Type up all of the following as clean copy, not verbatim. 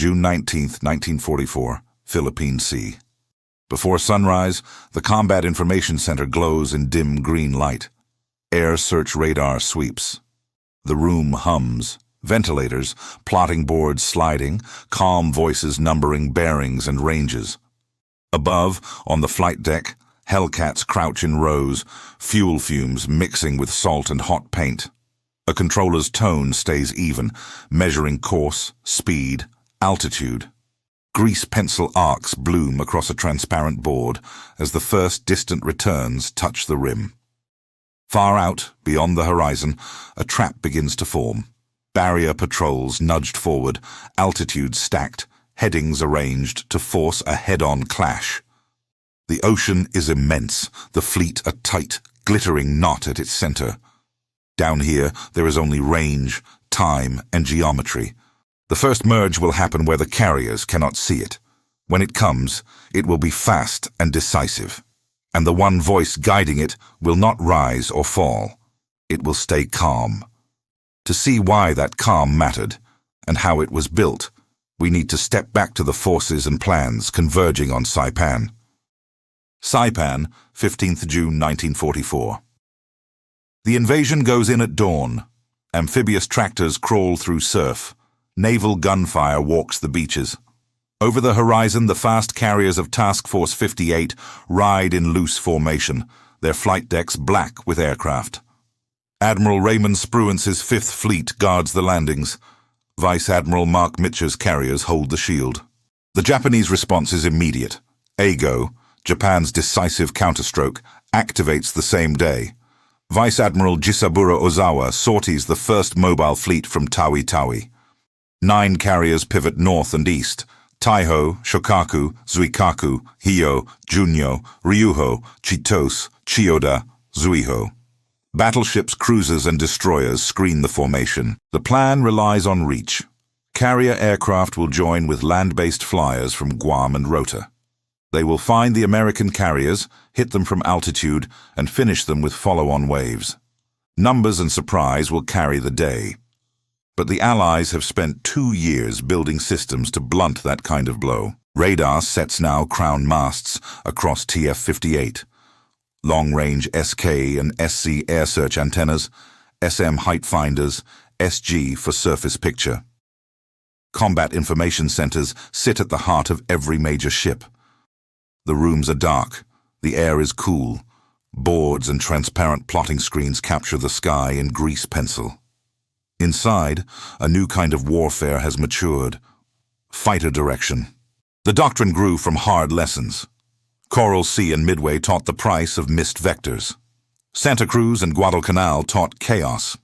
June 19, 1944, Philippine Sea. Before sunrise, the Combat Information Center glows in dim green light. Air search radar sweeps. The room hums. Ventilators, plotting boards sliding, calm voices numbering bearings and ranges. Above, on the flight deck, Hellcats crouch in rows, fuel fumes mixing with salt and hot paint. A controller's tone stays even, measuring course, speed, altitude. Grease pencil arcs bloom across a transparent board as the first distant returns touch the rim. Far out, beyond the horizon, a trap begins to form. Barrier patrols nudged forward, altitudes stacked, headings arranged to force a head-on clash. The ocean is immense, the fleet a tight, glittering knot at its center. Down here, there is only range, time, and geometry. The first merge will happen where the carriers cannot see it. When it comes, it will be fast and decisive. And the one voice guiding it will not rise or fall. It will stay calm. To see why that calm mattered, and how it was built, we need to step back to the forces and plans converging on Saipan. Saipan, 15th June 1944. The invasion goes in at dawn. Amphibious tractors crawl through surf. Naval gunfire walks the beaches. Over the horizon, the fast carriers of Task Force 58 ride in loose formation, their flight decks black with aircraft. Admiral Raymond Spruance's Fifth Fleet guards the landings. Vice Admiral Mark Mitscher's carriers hold the shield. The Japanese response is immediate. Eigo, Japan's decisive counterstroke, activates the same day. Vice Admiral Jisaburo Ozawa sorties the first mobile fleet from Tawi. 9 carriers pivot north and east. Taiho, Shokaku, Zuikaku, Hiyō, Junyo, Ryuho, Chitose, Chiyoda, Zuiho. Battleships, cruisers, and destroyers screen the formation. The plan relies on reach. Carrier aircraft will join with land-based flyers from Guam and Rota. They will find the American carriers, hit them from altitude, and finish them with follow-on waves. Numbers and surprise will carry the day. But the Allies have spent 2 years building systems to blunt that kind of blow. Radar sets now crown masts across TF-58. Long-range SK and SC air search antennas, SM height finders, SG for surface picture. Combat information centers sit at the heart of every major ship. The rooms are dark, the air is cool. Boards and transparent plotting screens capture the sky in grease pencil. Inside, a new kind of warfare has matured. Fighter direction. The doctrine grew from hard lessons. Coral Sea and Midway taught the price of missed vectors. Santa Cruz and Guadalcanal taught chaos.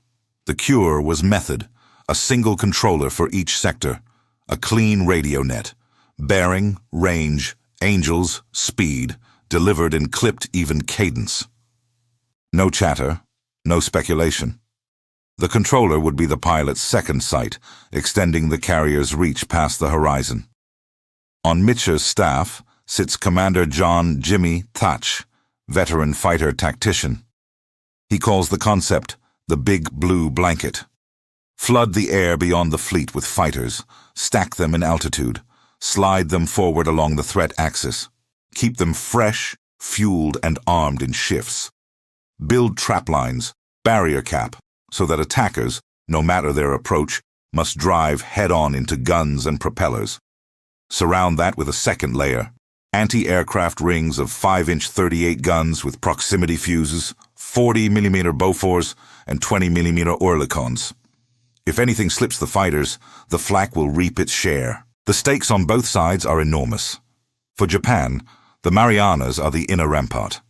The cure was method, a single controller for each sector, a clean radio net, bearing, range, angels, speed, delivered in clipped even cadence. No chatter, no speculation. The controller would be the pilot's second sight, extending the carrier's reach past the horizon. On Mitscher's staff sits Commander John Jimmy Thatch, veteran fighter tactician. He calls the concept the Big Blue Blanket. Flood the air beyond the fleet with fighters, stack them in altitude, slide them forward along the threat axis, keep them fresh, fueled, and armed in shifts. Build trap lines, barrier cap, so that attackers, no matter their approach, must drive head-on into guns and propellers. Surround that with a second layer. Anti-aircraft rings of 5-inch 38 guns with proximity fuses, 40mm Bofors, and 20mm Oerlikons. If anything slips the fighters, the flak will reap its share. The stakes on both sides are enormous. For Japan, the Marianas are the inner rampart.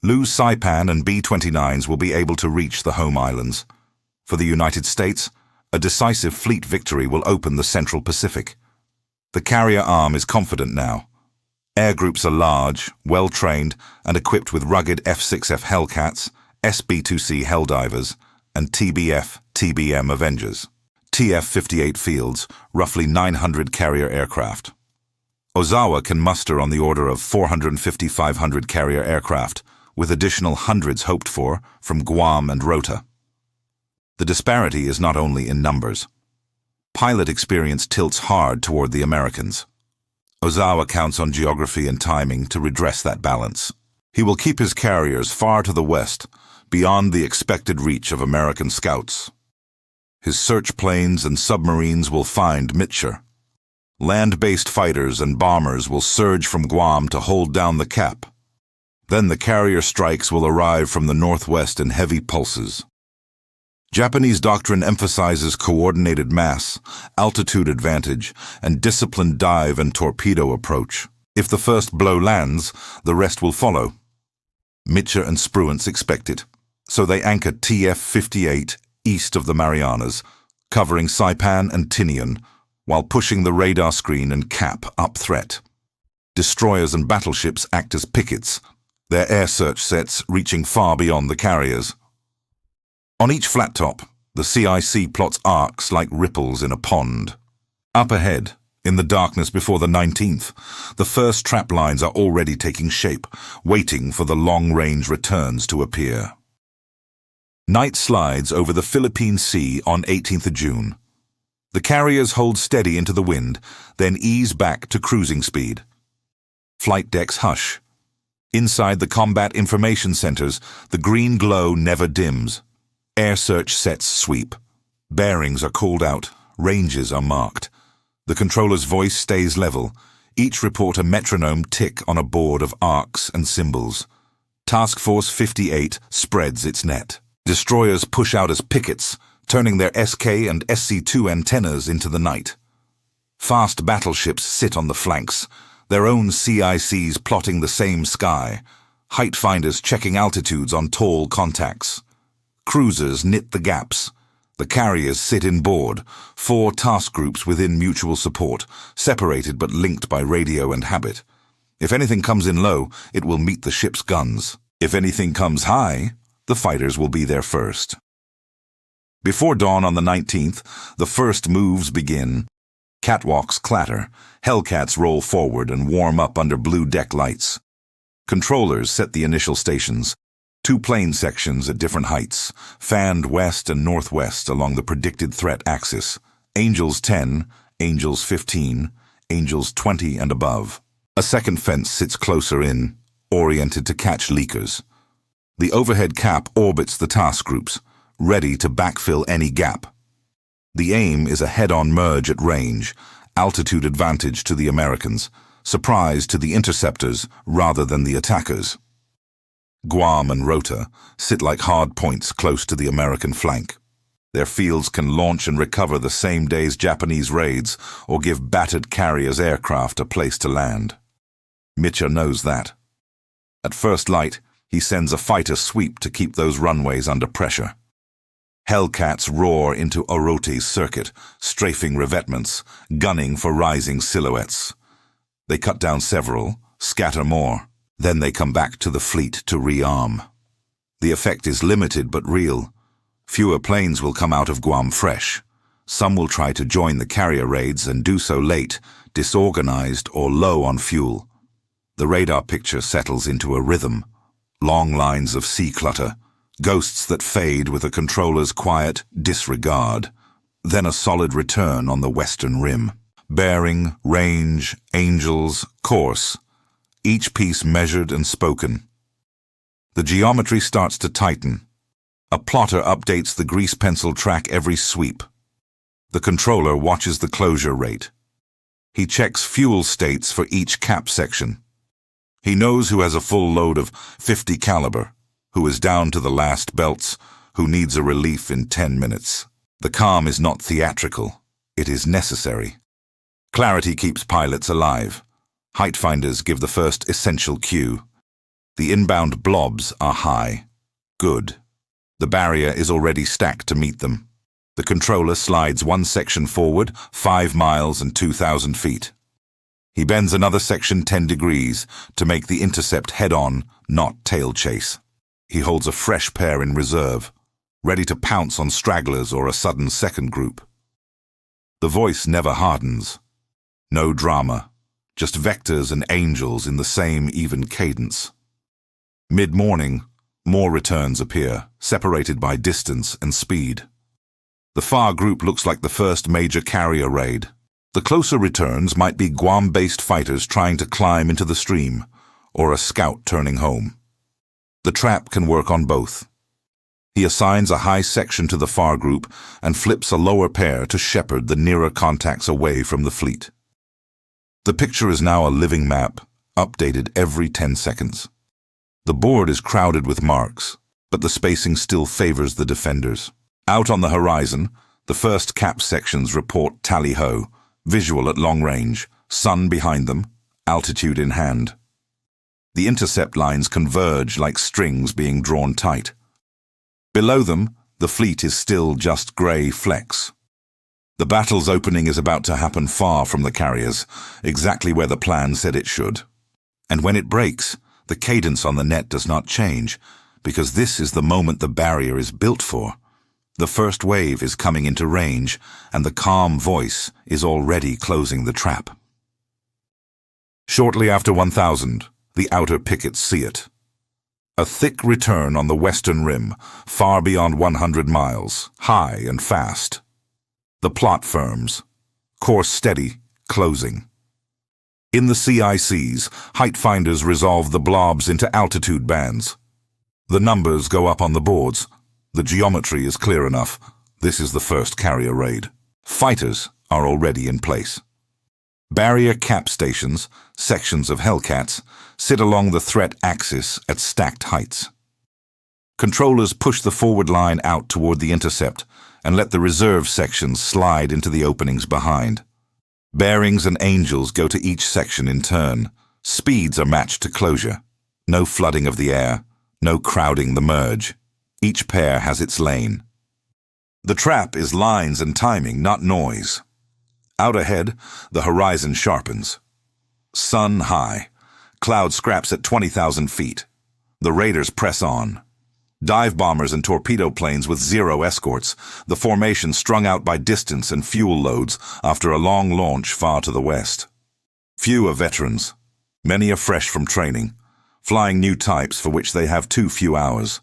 Lose Saipan and B-29s will be able to reach the home islands. For the United States, a decisive fleet victory will open the Central Pacific. The carrier arm is confident now. Air groups are large, well-trained, and equipped with rugged F-6F Hellcats, SB-2C Helldivers, and TBF-TBM Avengers. TF-58 fields, roughly 900 carrier aircraft. Ozawa can muster on the order of 450-500 carrier aircraft, with additional hundreds hoped for from Guam and Rota. The disparity is not only in numbers. pilot experience tilts hard toward the Americans. Ozawa counts on geography and timing to redress that balance. He will keep his carriers far to the west, beyond the expected reach of American scouts. His search planes and submarines will find Mitscher. Land-based fighters and bombers will surge from Guam to hold down the cap. Then the carrier strikes will arrive from the northwest in heavy pulses. Japanese doctrine emphasizes coordinated mass, altitude advantage, and disciplined dive and torpedo approach. If the first blow lands, the rest will follow. Mitscher and Spruance expect it, so they anchor TF-58 east of the Marianas, covering Saipan and Tinian, while pushing the radar screen and cap up threat. Destroyers and battleships act as pickets, their air search sets reaching far beyond the carriers. On each flat top, the CIC plots arcs like ripples in a pond. Up ahead, in the darkness before the 19th, the first trap lines are already taking shape, waiting for the long-range returns to appear. Night slides over the Philippine Sea on 18th of June. The carriers hold steady into the wind, then ease back to cruising speed. Flight decks hush. Inside the combat information centers, the green glow never dims. Air search sets sweep. Bearings are called out, ranges are marked. The controller's voice stays level, each report a metronome tick on a board of arcs and symbols. Task Force 58 spreads its net. Destroyers push out as pickets, turning their SK and SC-2 antennas into the night. Fast battleships sit on the flanks, their own CICs plotting the same sky, height finders checking altitudes on tall contacts. Cruisers knit the gaps. The carriers sit inboard, 4 task groups within mutual support, separated but linked by radio and habit. If anything comes in low, it will meet the ship's guns. If anything comes high, the fighters will be there first. Before dawn on the 19th, the first moves begin. Catwalks clatter, Hellcats roll forward and warm up under blue deck lights. Controllers set the initial stations. 2 plane sections at different heights, fanned west and northwest along the predicted threat axis. Angels 10, Angels 15, Angels 20 and above. A second fence sits closer in, oriented to catch leakers. The overhead cap orbits the task groups, ready to backfill any gap. The aim is a head-on merge at range, altitude advantage to the Americans, surprise to the interceptors rather than the attackers. Guam and Rota sit like hard points close to the American flank. Their fields can launch and recover the same day's Japanese raids or give battered carriers' aircraft a place to land. Mitscher knows that. At first light, he sends a fighter sweep to keep those runways under pressure. Hellcats roar into Orote's circuit, strafing revetments, gunning for rising silhouettes. They cut down several, scatter more. Then they come back to the fleet to rearm. The effect is limited but real. Fewer planes will come out of Guam fresh. Some will try to join the carrier raids and do so late, disorganized or low on fuel. The radar picture settles into a rhythm. Long lines of sea clutter, ghosts that fade with a controller's quiet disregard. Then a solid return on the western rim. Bearing, range, angels, course. Each piece measured and spoken. The geometry starts to tighten. A plotter updates the grease pencil track every sweep. The controller watches the closure rate. He checks fuel states for each cap section. He knows who has a full load of 50 caliber, who is down to the last belts, who needs a relief in 10 minutes. The calm is not theatrical. It is necessary. Clarity keeps pilots alive. Height finders give the first essential cue. The inbound blobs are high. Good. The barrier is already stacked to meet them. The controller slides one section forward, 5 miles and 2,000 feet. He bends another section 10 degrees to make the intercept head-on, not tail chase. He holds a fresh pair in reserve, ready to pounce on stragglers or a sudden second group. The voice never hardens. No drama. Just vectors and angels in the same even cadence. Mid-morning, more returns appear, separated by distance and speed. The far group looks like the first major carrier raid. The closer returns might be Guam-based fighters trying to climb into the stream, or a scout turning home. The trap can work on both. He assigns a high section to the far group and flips a lower pair to shepherd the nearer contacts away from the fleet. The picture is now a living map, updated every 10 seconds. The board is crowded with marks, but the spacing still favors the defenders. Out on the horizon, the first cap sections report Taihō, visual at long range, sun behind them, altitude in hand. The intercept lines converge like strings being drawn tight. Below them, the fleet is still just grey flecks. The battle's opening is about to happen far from the carriers, exactly where the plan said it should. And when it breaks, the cadence on the net does not change, because this is the moment the barrier is built for. The first wave is coming into range, and the calm voice is already closing the trap. Shortly after 1000, the outer pickets see it. A thick return on the western rim, far beyond 100 miles, high and fast. The plot firms. Course steady, closing. In the CICs, height finders resolve the blobs into altitude bands. The numbers go up on the boards. The geometry is clear enough. This is the first carrier raid. Fighters are already in place. Barrier cap stations, sections of Hellcats, sit along the threat axis at stacked heights. Controllers push the forward line out toward the intercept and let the reserve sections slide into the openings behind. Bearings and angels go to each section in turn. Speeds are matched to closure. No flooding of the air, no crowding the merge. Each pair has its lane. The trap is lines and timing, not noise. Out ahead, the horizon sharpens. Sun high. Cloud scraps at 20,000 feet. The raiders press on. Dive bombers and torpedo planes with zero escorts, the formation strung out by distance and fuel loads after a long launch far to the west. Few are veterans. Many are fresh from training, flying new types for which they have too few hours.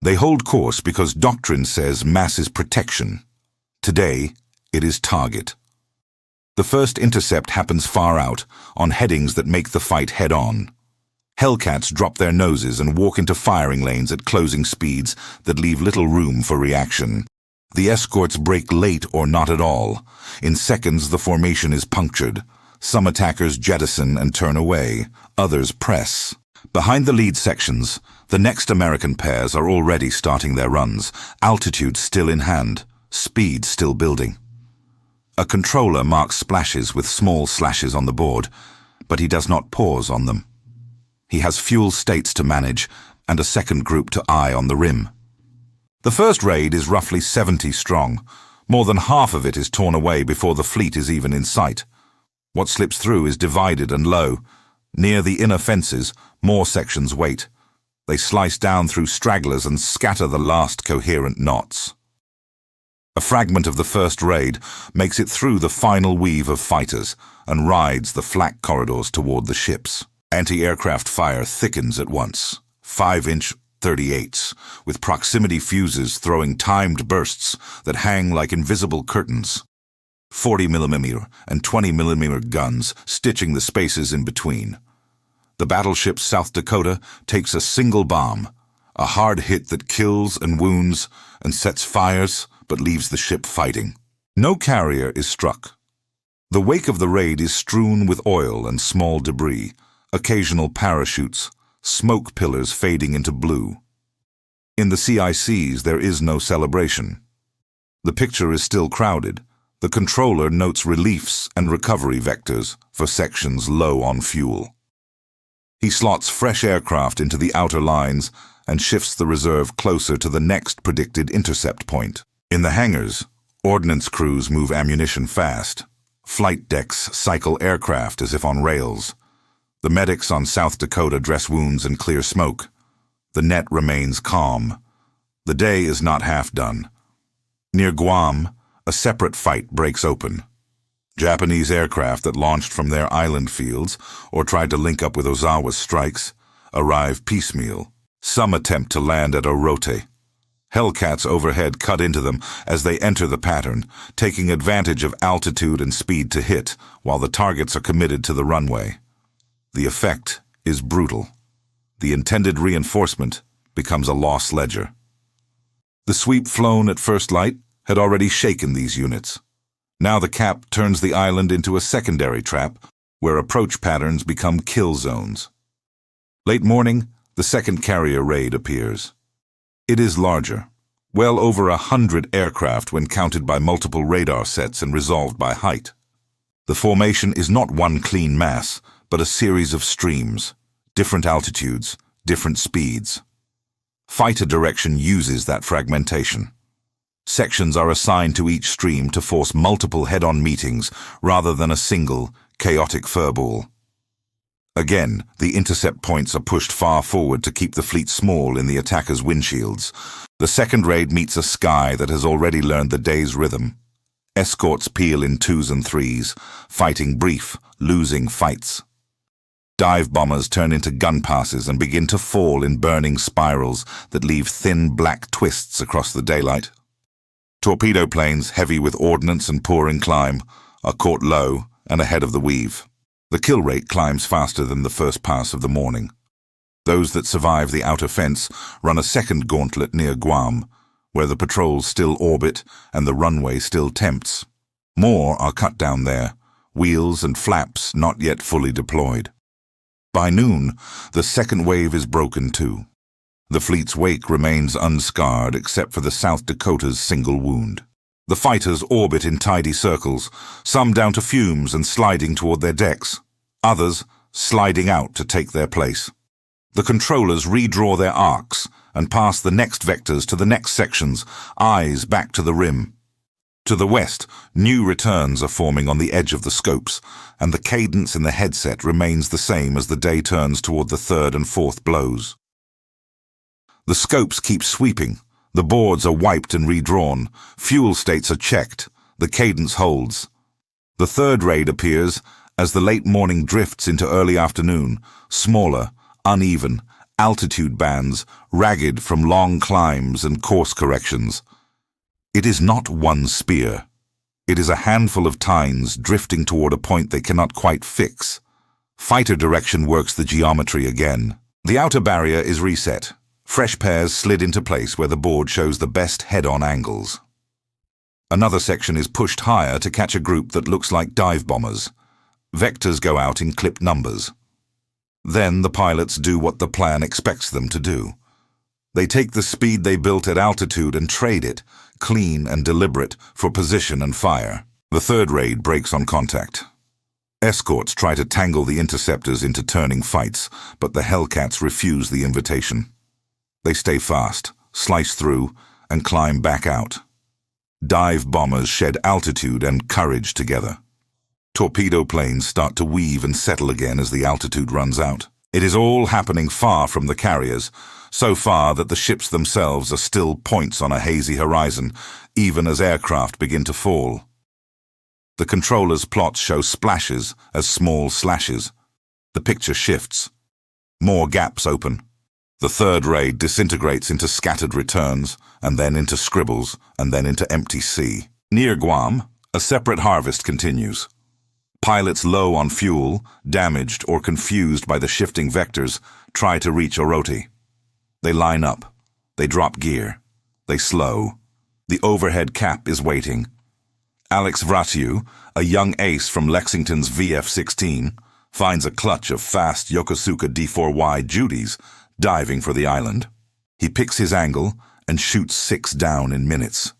They hold course because doctrine says mass is protection. Today, it is target. The first intercept happens far out, on headings that make the fight head-on. Hellcats drop their noses and walk into firing lanes at closing speeds that leave little room for reaction. The escorts break late or not at all. In seconds, the formation is punctured. Some attackers jettison and turn away. Others press. Behind the lead sections, the next American pairs are already starting their runs, altitude still in hand, speed still building. A controller marks splashes with small slashes on the board, but he does not pause on them. He has fuel states to manage and a second group to eye on the rim. The first raid is roughly 70 strong. More than half of it is torn away before the fleet is even in sight. What slips through is divided and low. Near the inner fences, more sections wait. They slice down through stragglers and scatter the last coherent knots. A fragment of the first raid makes it through the final weave of fighters and rides the flak corridors toward the ships. Anti-aircraft fire thickens at once, 5-inch 38s, with proximity fuses throwing timed bursts that hang like invisible curtains. 40mm and 20mm guns stitching the spaces in between. The battleship South Dakota takes a single bomb, a hard hit that kills and wounds and sets fires but leaves the ship fighting. No carrier is struck. The wake of the raid is strewn with oil and small debris, occasional parachutes, smoke pillars fading into blue. In the CICs, there is no celebration. The picture is still crowded. The controller notes reliefs and recovery vectors for sections low on fuel. He slots fresh aircraft into the outer lines and shifts the reserve closer to the next predicted intercept point. In the hangars, ordnance crews move ammunition fast. Flight decks cycle aircraft as if on rails. The medics on South Dakota dress wounds and clear smoke. The net remains calm. The day is not half done. Near Guam, a separate fight breaks open. Japanese aircraft that launched from their island fields or tried to link up with Ozawa's strikes arrive piecemeal. Some attempt to land at Orote. Hellcats overhead cut into them as they enter the pattern, taking advantage of altitude and speed to hit, while the targets are committed to the runway. The effect is brutal. The intended reinforcement becomes a lost ledger. The sweep flown at first light had already shaken these units. Now the cap turns the island into a secondary trap, where approach patterns become kill zones. Late morning, the second carrier raid appears. It is larger, well over 100 aircraft when counted by multiple radar sets and resolved by height. The formation is not one clean mass, but a series of streams, different altitudes, different speeds. Fighter direction uses that fragmentation. Sections are assigned to each stream to force multiple head-on meetings rather than a single, chaotic furball. Again, the intercept points are pushed far forward to keep the fleet small in the attackers' windshields. The second raid meets a sky that has already learned the day's rhythm. Escorts peel in 2s and 3s, fighting brief, losing fights. Dive bombers turn into gun passes and begin to fall in burning spirals that leave thin black twists across the daylight. Torpedo planes, heavy with ordnance and pouring climb, are caught low and ahead of the weave. The kill rate climbs faster than the first pass of the morning. Those that survive the outer fence run a second gauntlet near Guam, where the patrols still orbit and the runway still tempts. More are cut down there, wheels and flaps not yet fully deployed. By noon, the second wave is broken too. The fleet's wake remains unscarred except for the South Dakota's single wound. The fighters orbit in tidy circles, some down to fumes and sliding toward their decks, others sliding out to take their place. The controllers redraw their arcs and pass the next vectors to the next sections, eyes back to the rim. To the west, new returns are forming on the edge of the scopes, and the cadence in the headset remains the same as the day turns toward the third and fourth blows. The scopes keep sweeping. The boards are wiped and redrawn, fuel states are checked, the cadence holds. The third raid appears as the late morning drifts into early afternoon, smaller, uneven, altitude bands, ragged from long climbs and course corrections. It is not one spear. It is a handful of tines drifting toward a point they cannot quite fix. Fighter direction works the geometry again. The outer barrier is reset. Fresh pairs slid into place where the board shows the best head-on angles. Another section is pushed higher to catch a group that looks like dive bombers. Vectors go out in clipped numbers. Then the pilots do what the plan expects them to do. They take the speed they built at altitude and trade it, clean and deliberate, for position and fire. The third raid breaks on contact. Escorts try to tangle the interceptors into turning fights, but the Hellcats refuse the invitation. They stay fast, slice through, and climb back out. Dive bombers shed altitude and courage together. Torpedo planes start to weave and settle again as the altitude runs out. It is all happening far from the carriers, so far that the ships themselves are still points on a hazy horizon, even as aircraft begin to fall. The controllers' plots show splashes as small slashes. The picture shifts. More gaps open. The third raid disintegrates into scattered returns, and then into scribbles, and then into empty sea. Near Guam, a separate harvest continues. Pilots low on fuel, damaged or confused by the shifting vectors, try to reach Oroti. They line up. They drop gear. They slow. The overhead cap is waiting. Alex Vratiou, a young ace from Lexington's VF-16, finds a clutch of fast Yokosuka D4Y Judies diving for the island. He picks his angle and shoots 6 down in minutes,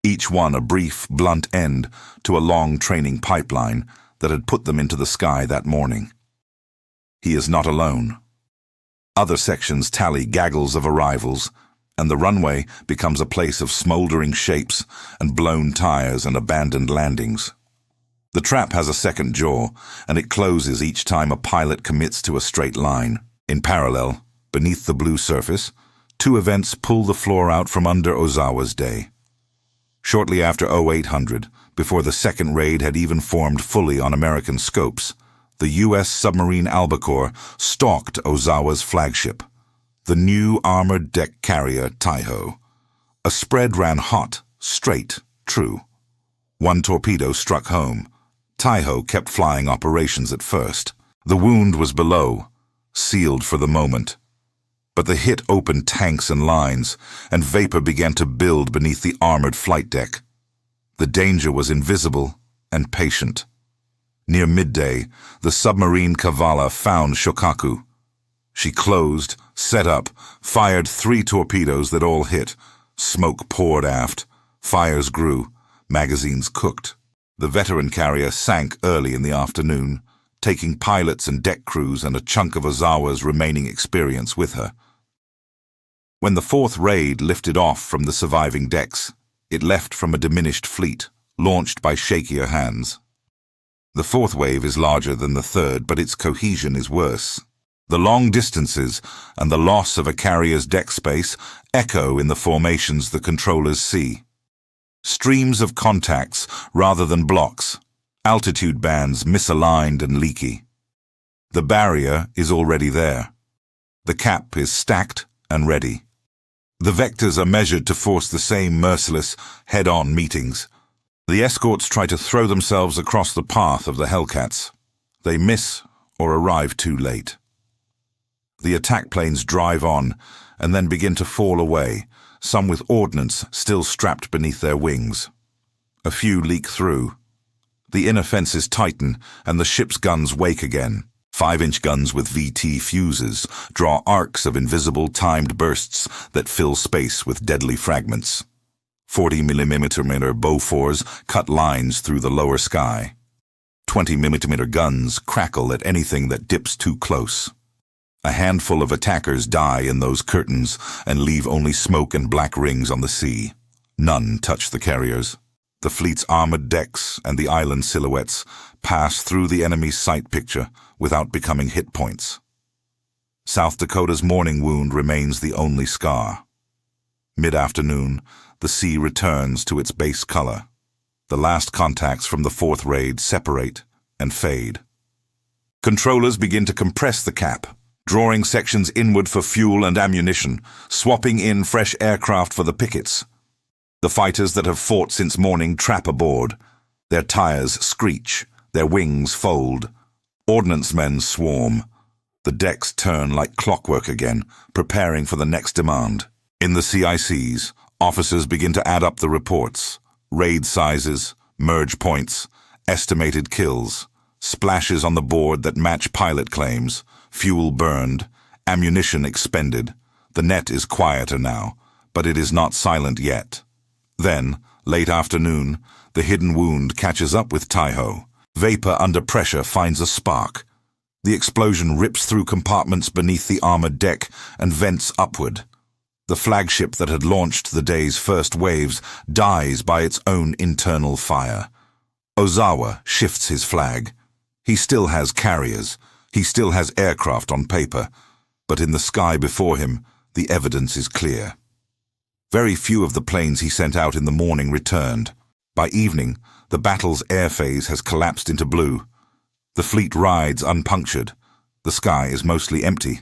each one a brief, blunt end to a long training pipeline that had put them into the sky that morning. He is not alone. Other sections tally gaggles of arrivals, and the runway becomes a place of smoldering shapes and blown tires and abandoned landings. The trap has a second jaw, and it closes each time a pilot commits to a straight line. In parallel, beneath the blue surface, 2 events pull the floor out from under Ozawa's day. Shortly after 0800, before the second raid had even formed fully on American scopes, the U.S. submarine Albacore stalked Ozawa's flagship, the new armored deck carrier Taiho, A spread ran hot, straight, true. One torpedo struck home. Taiho kept flying operations at first. The wound was below, sealed for the moment. But the hit opened tanks and lines, and vapor began to build beneath the armored flight deck. The danger was invisible and patient. Near midday, the submarine Kavala found Shokaku. She closed, set up, fired 3 torpedoes that all hit. Smoke poured aft. Fires grew. Magazines cooked. The veteran carrier sank early in the afternoon, taking pilots and deck crews and a chunk of Ozawa's remaining experience with her. When the 4th raid lifted off from the surviving decks, it left from a diminished fleet, launched by shakier hands. The 4th wave is larger than the 3rd, but its cohesion is worse. The long distances and the loss of a carrier's deck space echo in the formations the controllers see. Streams of contacts rather than blocks, altitude bands misaligned and leaky. The barrier is already there. The cap is stacked and ready. The vectors are measured to force the same merciless, head-on meetings. The escorts try to throw themselves across the path of the Hellcats. They miss or arrive too late. The attack planes drive on and then begin to fall away, some with ordnance still strapped beneath their wings. A few leak through. The inner fences tighten and the ship's guns wake again. 5-inch guns with VT fuses draw arcs of invisible timed bursts that fill space with deadly fragments. 40mm Bofors cut lines through the lower sky. 20mm guns crackle at anything that dips too close. A handful of attackers die in those curtains and leave only smoke and black rings on the sea. None touch the carriers. The fleet's armored decks and the island silhouettes pass through the enemy's sight picture without becoming hit points. South Dakota's morning wound remains the only scar. Mid-afternoon, the sea returns to its base color. The last contacts from the 4th raid separate and fade. Controllers begin to compress the cap, drawing sections inward for fuel and ammunition, swapping in fresh aircraft for the pickets. The fighters that have fought since morning trap aboard. Their tires screech, their wings fold. Ordnance men swarm. The decks turn like clockwork again, preparing for the next demand. In the CICs, officers begin to add up the reports. Raid sizes, merge points, estimated kills, splashes on the board that match pilot claims, fuel burned, ammunition expended. The net is quieter now, but it is not silent yet. Then, late afternoon, the hidden wound catches up with Taiho. Vapor under pressure finds a spark. The explosion rips through compartments beneath the armored deck and vents upward. The flagship that had launched the day's first waves dies by its own internal fire. Ozawa shifts his flag. He still has carriers. He still has aircraft on paper. But in the sky before him, the evidence is clear. Very few of the planes he sent out in the morning returned. By evening, the battle's air phase has collapsed into blue. The fleet rides unpunctured. The sky is mostly empty.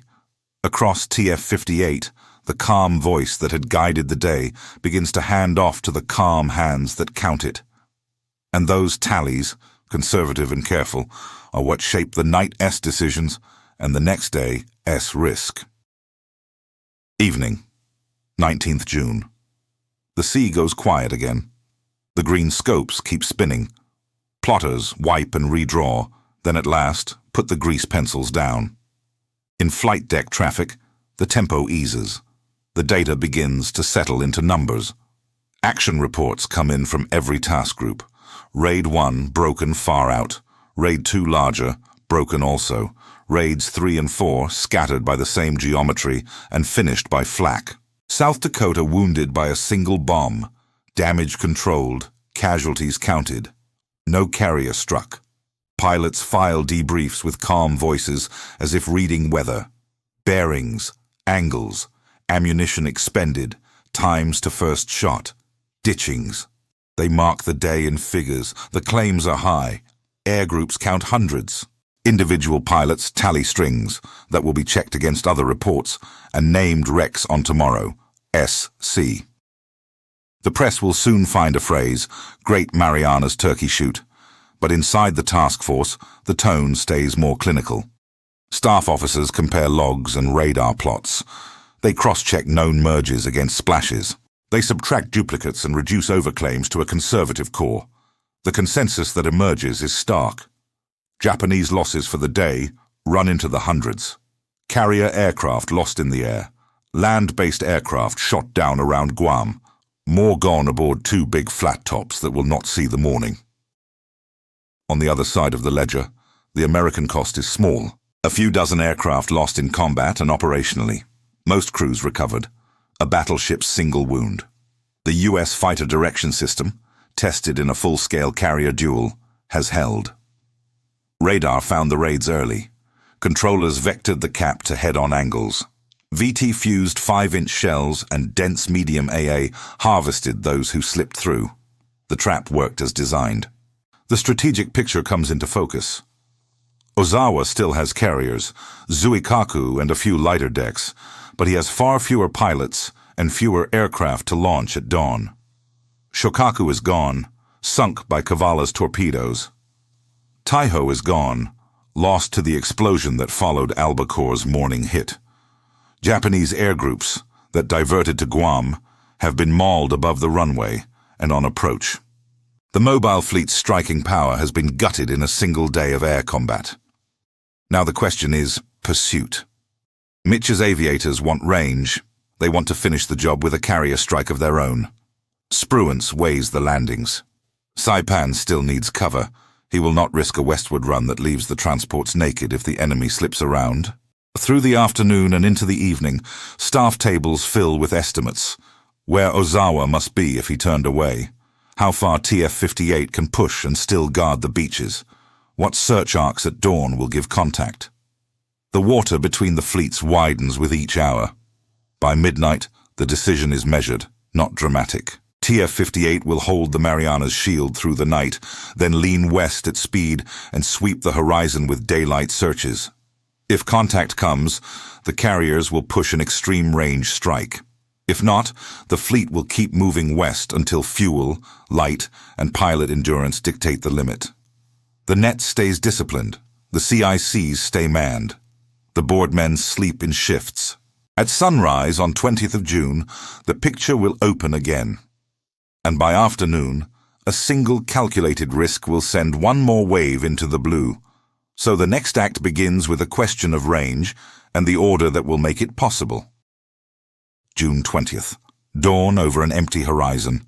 Across TF-58, the calm voice that had guided the day begins to hand off to the calm hands that count it. And those tallies, conservative and careful, are what shape the night S decisions and the next day S risk. Evening, 19th June. The sea goes quiet again. The green scopes keep spinning. Plotters wipe and redraw, then at last put the grease pencils down. In flight deck traffic, the tempo eases. The data begins to settle into numbers. Action reports come in from every task group. Raid 1 broken far out. Raid 2 larger, broken also. Raids 3 and 4 scattered by the same geometry and finished by flak. South Dakota wounded by a single bomb. Damage controlled, casualties counted. No carrier struck. Pilots file debriefs with calm voices as if reading weather. Bearings, angles, ammunition expended, times to first shot, ditchings. They mark the day in figures. The claims are high. Air groups count hundreds. Individual pilots tally strings that will be checked against other reports and named wrecks on tomorrow. SC. The press will soon find a phrase, Great Marianas Turkey Shoot, but inside the task force, the tone stays more clinical. Staff officers compare logs and radar plots. They cross-check known merges against splashes. They subtract duplicates and reduce overclaims to a conservative core. The consensus that emerges is stark. Japanese losses for the day run into the hundreds. Carrier aircraft lost in the air. Land-based aircraft shot down around Guam. More gone aboard two big flat tops that will not see the morning. On the other side of the ledger, the American cost is small. A few dozen aircraft lost in combat and operationally. Most crews recovered. A battleship's single wound. The U.S. fighter direction system, tested in a full-scale carrier duel, has held. Radar found the raids early. Controllers vectored the cap to head-on angles. VT-fused 5-inch shells and dense medium AA harvested those who slipped through. The trap worked as designed. The strategic picture comes into focus. Ozawa still has carriers, Shokaku and a few lighter decks, but he has far fewer pilots and fewer aircraft to launch at dawn. Shokaku is gone, sunk by Cavala's torpedoes. Taiho is gone, lost to the explosion that followed Albacore's morning hit. Japanese air groups that diverted to Guam have been mauled above the runway and on approach. The mobile fleet's striking power has been gutted in a single day of air combat. Now the question is pursuit. Mitscher's aviators want range. They want to finish the job with a carrier strike of their own. Spruance weighs the landings. Saipan still needs cover. He will not risk a westward run that leaves the transports naked if the enemy slips around. Through the afternoon and into the evening, staff tables fill with estimates. Where Ozawa must be if he turned away. How far TF-58 can push and still guard the beaches. What search arcs at dawn will give contact. The water between the fleets widens with each hour. By midnight, the decision is measured, not dramatic. TF-58 will hold the Marianas shield through the night, then lean west at speed and sweep the horizon with daylight searches. If contact comes, the carriers will push an extreme-range strike. If not, the fleet will keep moving west until fuel, light, and pilot endurance dictate the limit. The net stays disciplined. The CICs stay manned. The boardmen sleep in shifts. At sunrise on 20th of June, the picture will open again. And by afternoon, a single calculated risk will send one more wave into the blue. So the next act begins with a question of range and the order that will make it possible. June 20th. Dawn over an empty horizon.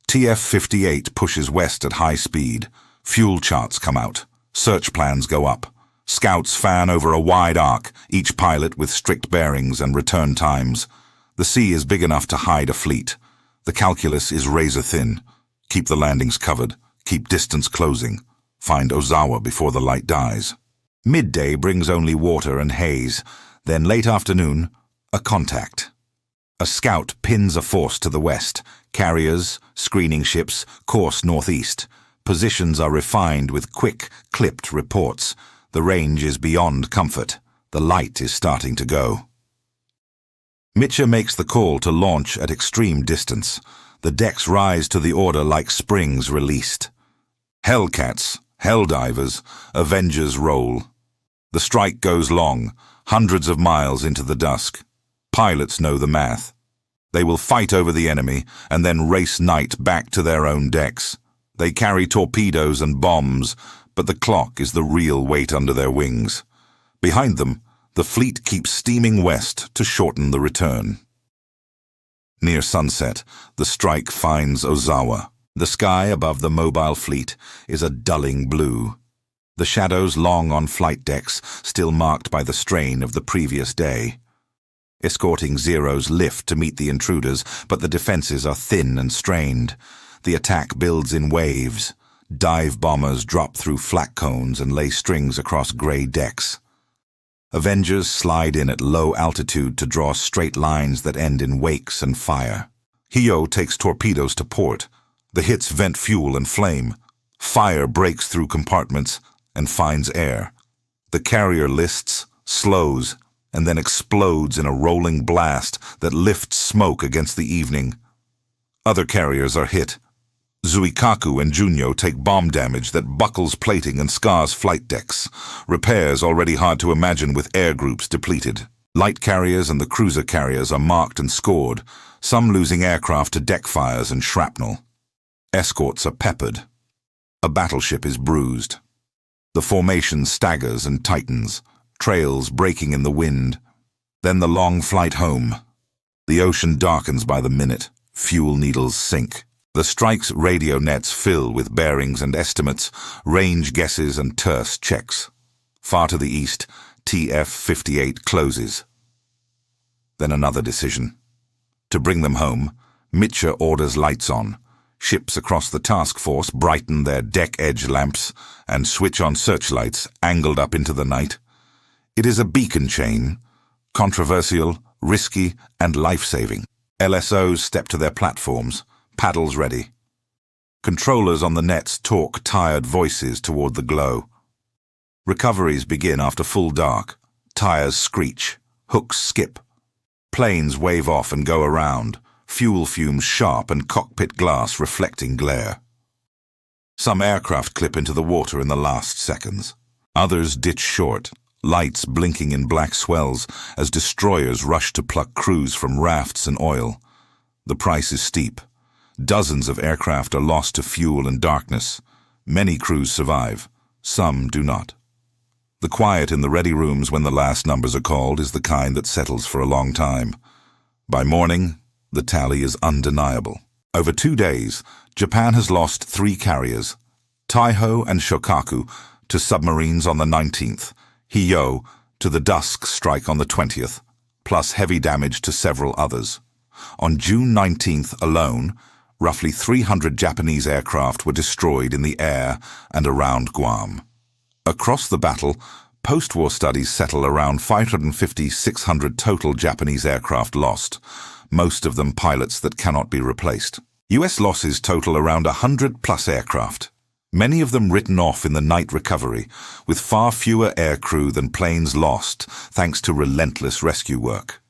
TF-58 pushes west at high speed. Fuel charts come out. Search plans go up. Scouts fan over a wide arc, each pilot with strict bearings and return times. The sea is big enough to hide a fleet. The calculus is razor-thin. Keep the landings covered. Keep distance closing. Find Ozawa before the light dies. Midday brings only water and haze. Then late afternoon, a contact. A scout pins a force to the west. Carriers, screening ships, course northeast. Positions are refined with quick, clipped reports. The range is beyond comfort. The light is starting to go. Mitscher makes the call to launch at extreme distance. The decks rise to the order like springs released. Hellcats, Helldivers, Avengers roll. The strike goes long, hundreds of miles into the dusk. Pilots know the math. They will fight over the enemy and then race night back to their own decks. They carry torpedoes and bombs, but the clock is the real weight under their wings. Behind them, the fleet keeps steaming west to shorten the return. Near sunset, the strike finds Ozawa. The sky above the mobile fleet is a dulling blue. The shadows long on flight decks, still marked by the strain of the previous day. Escorting Zeros lift to meet the intruders, but the defenses are thin and strained. The attack builds in waves. Dive bombers drop through flak cones and lay strings across gray decks. Avengers slide in at low altitude to draw straight lines that end in wakes and fire. Hiyō takes torpedoes to port. The hits vent fuel and flame. Fire breaks through compartments and finds air. The carrier lists, slows, and then explodes in a rolling blast that lifts smoke against the evening. Other carriers are hit. Shokaku and Junyo take bomb damage that buckles plating and scars flight decks. Repairs already hard to imagine with air groups depleted. Light carriers and the cruiser carriers are marked and scored, some losing aircraft to deck fires and shrapnel. Escorts are peppered. A battleship is bruised. The formation staggers and tightens, trails breaking in the wind. Then the long flight home. The ocean darkens by the minute. Fuel needles sink. The strike's radio nets fill with bearings and estimates, range guesses and terse checks. Far to the east, TF-58 closes. Then another decision. To bring them home, Mitscher orders lights on. Ships across the task force brighten their deck edge lamps and switch on searchlights angled up into the night. It is a beacon chain, controversial, risky, and life-saving. LSOs step to their platforms, paddles ready. Controllers on the nets talk tired voices toward the glow. Recoveries begin after full dark. Tires screech, hooks skip. Planes wave off and go around, fuel fumes sharp and cockpit glass reflecting glare. Some aircraft clip into the water in the last seconds. Others ditch short, lights blinking in black swells as destroyers rush to pluck crews from rafts and oil. The price is steep. Dozens of aircraft are lost to fuel and darkness. Many crews survive. Some do not. The quiet in the ready rooms when the last numbers are called is the kind that settles for a long time. By morning, the tally is undeniable. Over 2 days, Japan has lost 3 carriers, Taihō and Shōkaku to submarines on the 19th, Hiyō to the dusk strike on the 20th, plus heavy damage to several others. On June 19th alone, roughly 300 Japanese aircraft were destroyed in the air and around Guam. Across the battle, post-war studies settle around 550-600 total Japanese aircraft lost, most of them pilots that cannot be replaced. U.S. losses total around 100+ aircraft, many of them written off in the night recovery, with far fewer aircrew than planes lost thanks to relentless rescue work.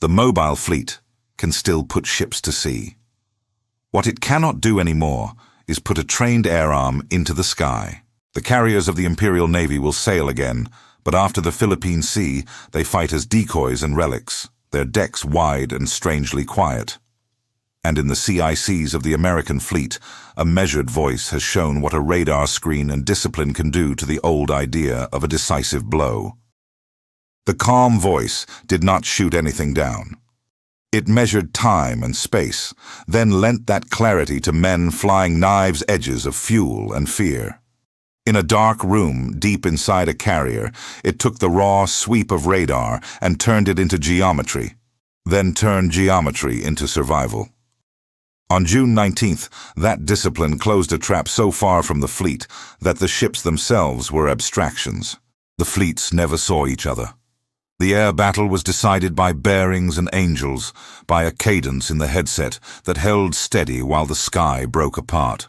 The mobile fleet can still put ships to sea. What it cannot do anymore is put a trained air arm into the sky. The carriers of the Imperial Navy will sail again, but after the Philippine Sea, they fight as decoys and relics, their decks wide and strangely quiet. And in the CICs of the American fleet, a measured voice has shown what a radar screen and discipline can do to the old idea of a decisive blow. The calm voice did not shoot anything down. It measured time and space, then lent that clarity to men flying knives' edges of fuel and fear. In a dark room deep inside a carrier, it took the raw sweep of radar and turned it into geometry, then turned geometry into survival. On June 19th, that discipline closed a trap so far from the fleet that the ships themselves were abstractions. The fleets never saw each other. The air battle was decided by bearings and angels, by a cadence in the headset that held steady while the sky broke apart.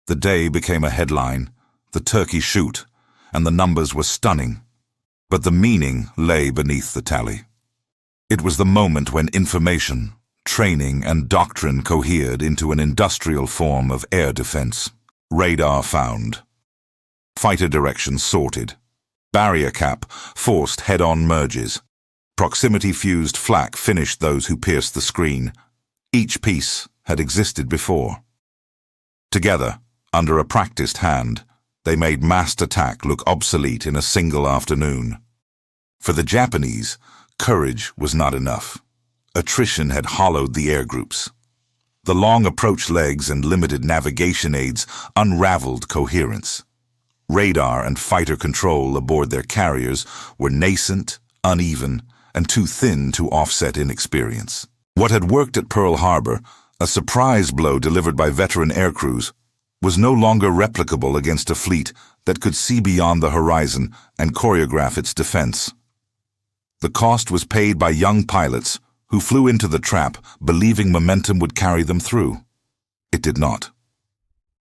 The day became a headline, the turkey shoot, and the numbers were stunning. But the meaning lay beneath the tally. It was the moment when information, training, and doctrine cohered into an industrial form of air defense. Radar found. Fighter direction sorted. Barrier cap forced head-on merges. Proximity-fused flak finished those who pierced the screen. Each piece had existed before. Together, under a practiced hand, they made massed attack look obsolete in a single afternoon. For the Japanese, courage was not enough. Attrition had hollowed the air groups. The long approach legs and limited navigation aids unraveled coherence. Radar and fighter control aboard their carriers were nascent, uneven, and too thin to offset inexperience. What had worked at Pearl Harbor, a surprise blow delivered by veteran aircrews, was no longer replicable against a fleet that could see beyond the horizon and choreograph its defense. The cost was paid by young pilots who flew into the trap believing momentum would carry them through. It did not.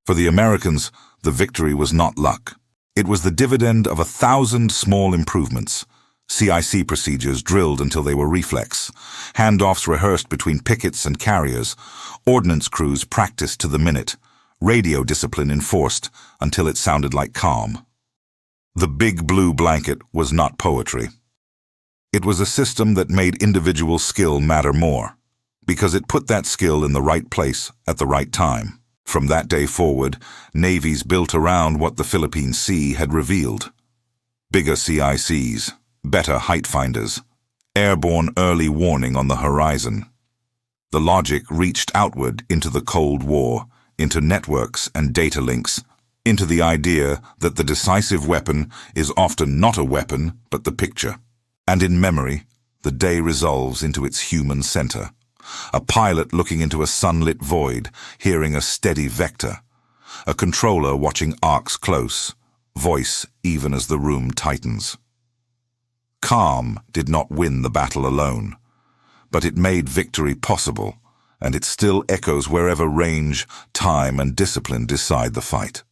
For the Americans, the victory was not luck. It was the dividend of 1,000 small improvements, CIC procedures drilled until they were reflex, handoffs rehearsed between pickets and carriers, ordnance crews practiced to the minute, radio discipline enforced until it sounded like calm. The big blue blanket was not poetry. It was a system that made individual skill matter more, because it put that skill in the right place at the right time. From that day forward, navies built around what the Philippine Sea had revealed. Bigger CICs, better height finders, airborne early warning on the horizon. The logic reached outward into the Cold War, into networks and data links, into the idea that the decisive weapon is often not a weapon but the picture. And in memory, the day resolves into its human center. A pilot looking into a sunlit void, hearing a steady vector. A controller watching arcs close, voice even as the room tightens. Calm did not win the battle alone, but it made victory possible, and it still echoes wherever range, time, and discipline decide the fight.